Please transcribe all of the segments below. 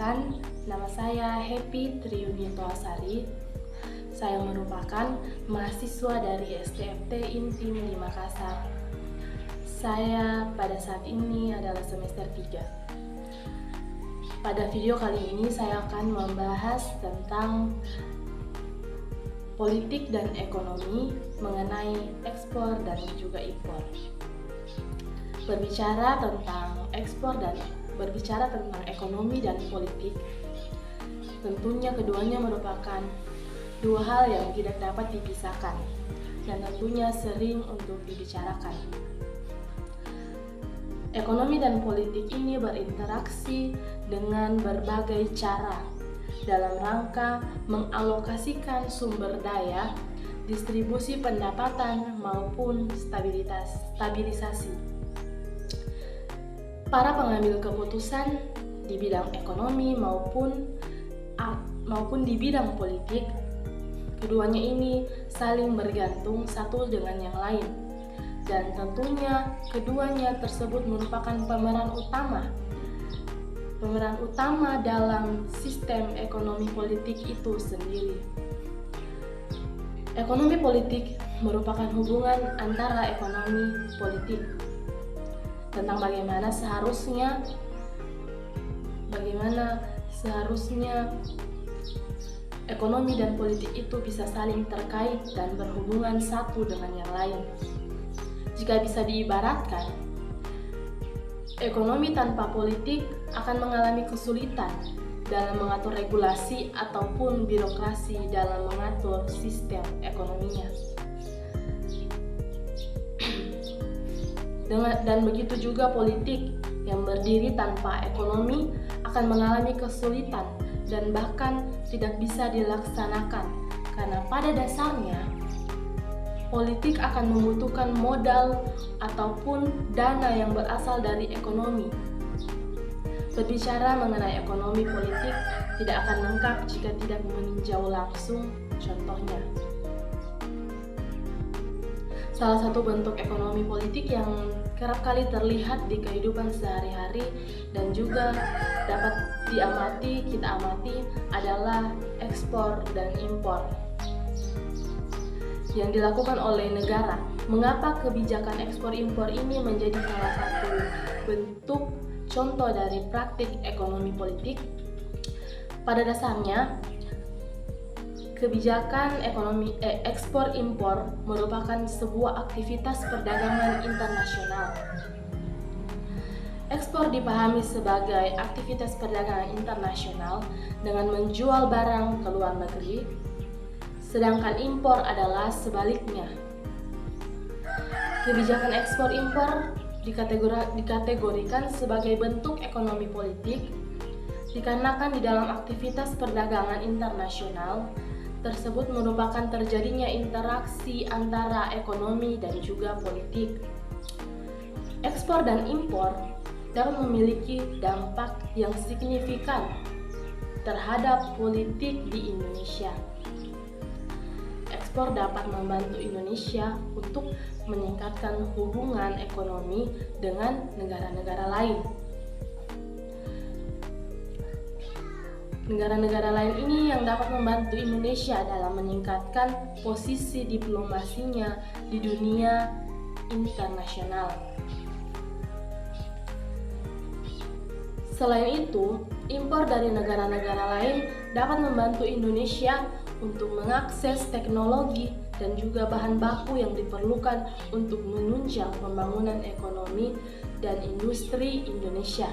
Perkenalkan, nama saya Happy Triuni Toasari. Saya merupakan mahasiswa dari STFT Intim di Makassar. Saya pada saat ini adalah semester 3. Pada video kali ini saya akan membahas tentang politik dan ekonomi mengenai ekspor dan juga impor. Berbicara tentang ekonomi dan politik, tentunya keduanya merupakan dua hal yang tidak dapat dipisahkan dan tentunya sering untuk dibicarakan. Ekonomi dan politik ini berinteraksi dengan berbagai cara dalam rangka mengalokasikan sumber daya, distribusi pendapatan maupun stabilisasi. Para pengambil keputusan di bidang ekonomi maupun di bidang politik, keduanya ini saling bergantung satu dengan yang lain, dan tentunya keduanya tersebut merupakan pemeran utama dalam sistem ekonomi politik itu sendiri. Ekonomi politik merupakan hubungan antara ekonomi politik tentang bagaimana seharusnya ekonomi dan politik itu bisa saling terkait dan berhubungan satu dengan yang lain. Jika bisa diibaratkan, ekonomi tanpa politik akan mengalami kesulitan dalam mengatur regulasi ataupun birokrasi dalam mengatur sistem ekonominya. Dan begitu juga politik yang berdiri tanpa ekonomi akan mengalami kesulitan dan bahkan tidak bisa dilaksanakan, karena pada dasarnya politik akan membutuhkan modal ataupun dana yang berasal dari ekonomi. Berbicara mengenai ekonomi politik tidak akan lengkap jika tidak meninjau langsung contohnya. Salah satu bentuk ekonomi politik yang kerap kali terlihat di kehidupan sehari-hari dan juga dapat kita amati adalah ekspor dan impor yang dilakukan oleh negara. Mengapa kebijakan ekspor impor ini menjadi salah satu bentuk contoh dari praktik ekonomi politik? Pada dasarnya, kebijakan ekspor impor merupakan sebuah aktivitas perdagangan internasional. Ekspor dipahami sebagai aktivitas perdagangan internasional dengan menjual barang ke luar negeri, sedangkan impor adalah sebaliknya. Kebijakan ekspor impor dikategorikan sebagai bentuk ekonomi politik dikarenakan di dalam aktivitas perdagangan internasional tersebut merupakan terjadinya interaksi antara ekonomi dan juga politik. Ekspor dan impor dapat memiliki dampak yang signifikan terhadap politik di Indonesia. Ekspor dapat membantu Indonesia untuk meningkatkan hubungan ekonomi dengan negara-negara lain. Negara-negara lain ini yang dapat membantu Indonesia dalam meningkatkan posisi diplomasinya di dunia internasional. Selain itu, impor dari negara-negara lain dapat membantu Indonesia untuk mengakses teknologi dan juga bahan baku yang diperlukan untuk menunjang pembangunan ekonomi dan industri Indonesia.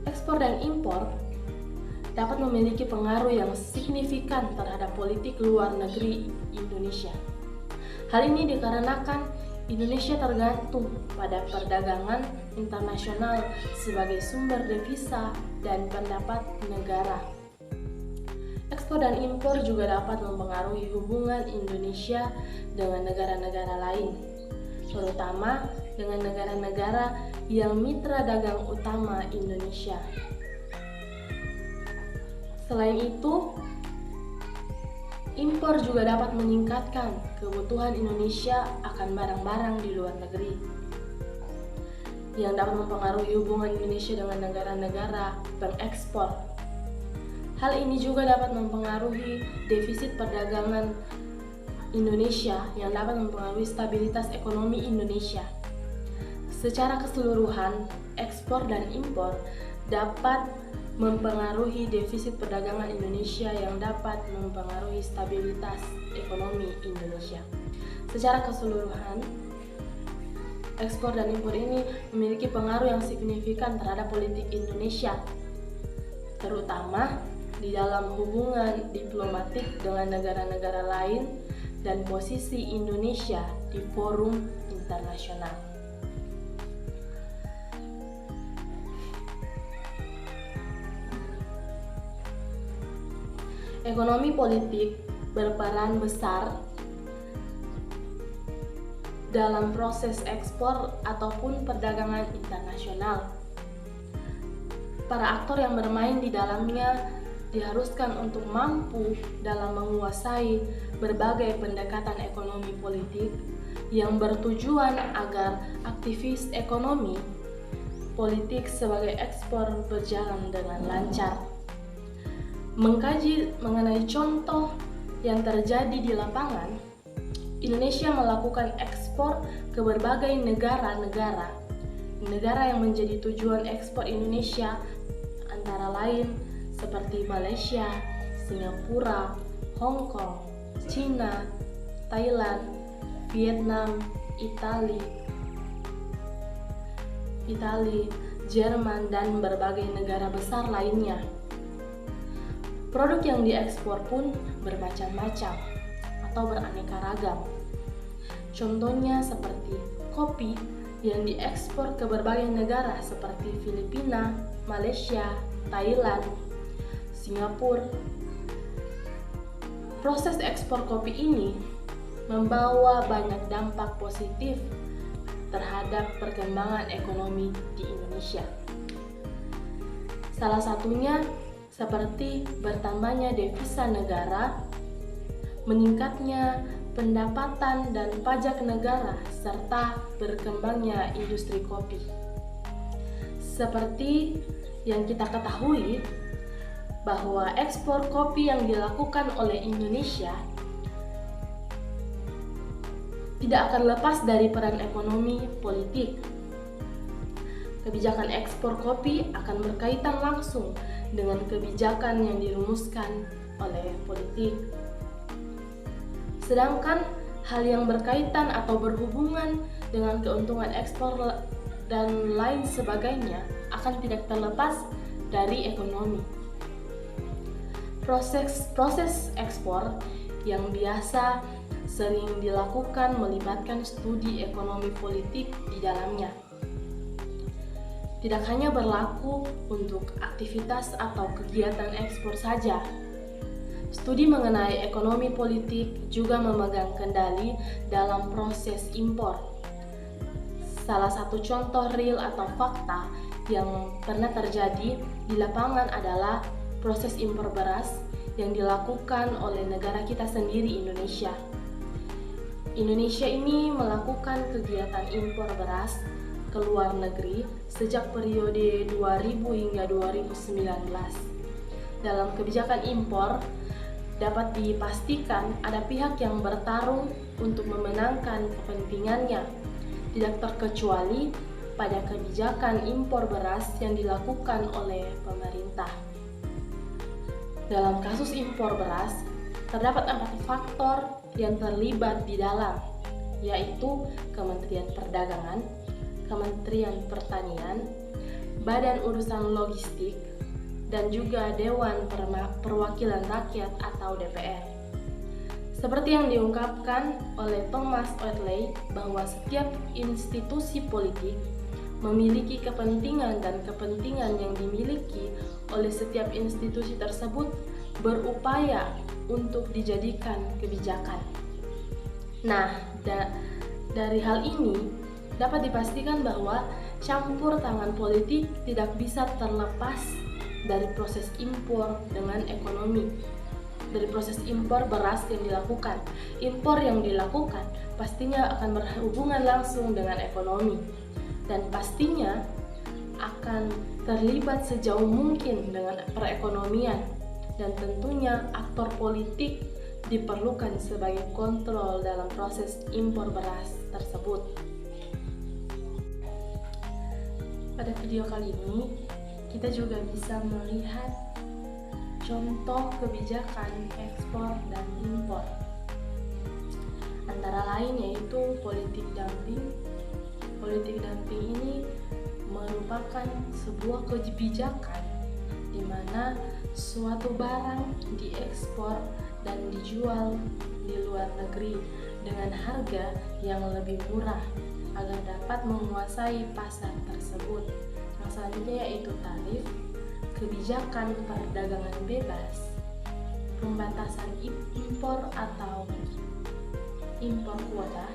Ekspor dan impor dapat memiliki pengaruh yang signifikan terhadap politik luar negeri Indonesia. Hal ini dikarenakan Indonesia tergantung pada perdagangan internasional sebagai sumber devisa dan pendapat negara. Ekspor dan impor juga dapat mempengaruhi hubungan Indonesia dengan negara-negara lain, terutama dengan negara-negara yang mitra dagang utama Indonesia. Selain itu, impor juga dapat meningkatkan kebutuhan Indonesia akan barang-barang di luar negeri yang dapat mempengaruhi hubungan Indonesia dengan negara-negara pengekspor. Hal ini juga dapat mempengaruhi defisit perdagangan Indonesia yang dapat mempengaruhi stabilitas ekonomi Indonesia. Secara keseluruhan, ekspor dan impor dapat mempengaruhi defisit perdagangan Indonesia yang dapat mempengaruhi stabilitas ekonomi Indonesia. Secara keseluruhan, ekspor dan impor ini memiliki pengaruh yang signifikan terhadap politik Indonesia, terutama di dalam hubungan diplomatik dengan negara-negara lain dan posisi Indonesia di forum internasional. Ekonomi politik berperan besar dalam proses ekspor ataupun perdagangan internasional. Para aktor yang bermain di dalamnya diharuskan untuk mampu dalam menguasai berbagai pendekatan ekonomi politik yang bertujuan agar aktivis ekonomi politik sebagai ekspor berjalan dengan lancar. Mengkaji mengenai contoh yang terjadi di lapangan, Indonesia melakukan ekspor ke berbagai negara yang menjadi tujuan ekspor Indonesia antara lain seperti Malaysia, Singapura, Hong Kong, China, Thailand, Vietnam, Italia, Jerman, dan berbagai negara besar lainnya. Produk yang diekspor pun bermacam-macam atau beraneka ragam. Contohnya seperti kopi yang diekspor ke berbagai negara seperti Filipina, Malaysia, Thailand, Singapura. Proses ekspor kopi ini membawa banyak dampak positif terhadap perkembangan ekonomi di Indonesia. Salah satunya seperti bertambahnya devisa negara, meningkatnya pendapatan dan pajak negara, serta berkembangnya industri kopi. Seperti yang kita ketahui, bahwa ekspor kopi yang dilakukan oleh Indonesia tidak akan lepas dari peran ekonomi politik. Kebijakan ekspor kopi akan berkaitan langsung dengan kebijakan yang dirumuskan oleh politik. Sedangkan hal yang berkaitan atau berhubungan dengan keuntungan ekspor dan lain sebagainya akan tidak terlepas dari ekonomi. Proses ekspor yang biasa sering dilakukan melibatkan studi ekonomi politik di dalamnya. Tidak hanya berlaku untuk aktivitas atau kegiatan ekspor saja. Studi mengenai ekonomi politik juga memegang kendali dalam proses impor. Salah satu contoh real atau fakta yang pernah terjadi di lapangan adalah proses impor beras yang dilakukan oleh negara kita sendiri, Indonesia. Indonesia ini melakukan kegiatan impor beras ke luar negeri sejak periode 2000 hingga 2019. Dalam kebijakan impor, dapat dipastikan ada pihak yang bertarung untuk memenangkan kepentingannya, tidak terkecuali pada kebijakan impor beras yang dilakukan oleh pemerintah. Dalam kasus impor beras, terdapat 4 faktor yang terlibat di dalam, yaitu Kementerian Perdagangan, Kementerian Pertanian, Badan Urusan Logistik, dan juga Dewan Perwakilan Rakyat atau DPR. Seperti yang diungkapkan oleh Thomas Wheatley bahwa setiap institusi politik memiliki kepentingan dan kepentingan yang dimiliki oleh setiap institusi tersebut berupaya untuk dijadikan kebijakan. Nah, dari hal ini dapat dipastikan bahwa campur tangan politik tidak bisa terlepas dari proses impor dengan ekonomi. Dari proses impor beras yang dilakukan, impor yang dilakukan pastinya akan berhubungan langsung dengan ekonomi dan pastinya akan terlibat sejauh mungkin dengan perekonomian, dan tentunya aktor politik diperlukan sebagai kontrol dalam proses impor beras tersebut. Pada video kali ini, kita juga bisa melihat contoh kebijakan ekspor dan impor. Antara lain yaitu politik dumping. Politik dumping ini merupakan sebuah kebijakan di mana suatu barang diekspor dan dijual di luar negeri dengan harga yang lebih murah agar dapat menguasai pasar tersebut. Yang selanjutnya yaitu tarif, kebijakan perdagangan bebas, pembatasan impor atau impor kuota,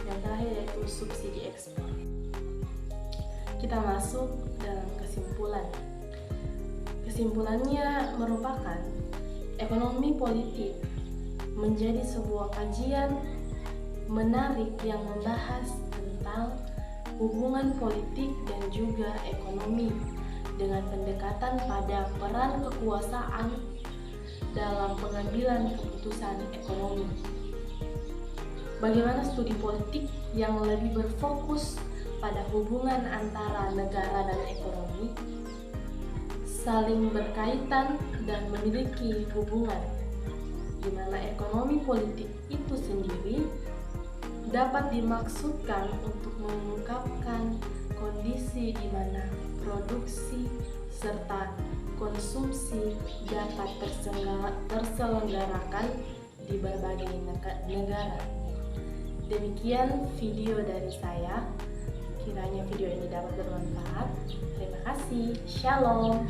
yang terakhir yaitu subsidi ekspor. Kita masuk dalam kesimpulan. Kesimpulannya merupakan ekonomi politik menjadi sebuah kajian menarik yang membahas tentang hubungan politik dan juga ekonomi dengan pendekatan pada peran kekuasaan dalam pengambilan keputusan ekonomi. Bagaimana studi politik yang lebih berfokus pada hubungan antara negara dan ekonomi saling berkaitan dan memiliki hubungan, di mana ekonomi politik itu sendiri dapat dimaksudkan untuk mengungkapkan kondisi di mana produksi serta konsumsi dapat terselenggarakan di berbagai negara. Demikian video dari saya. Kiranya video ini dapat bermanfaat. Terima kasih. Shalom.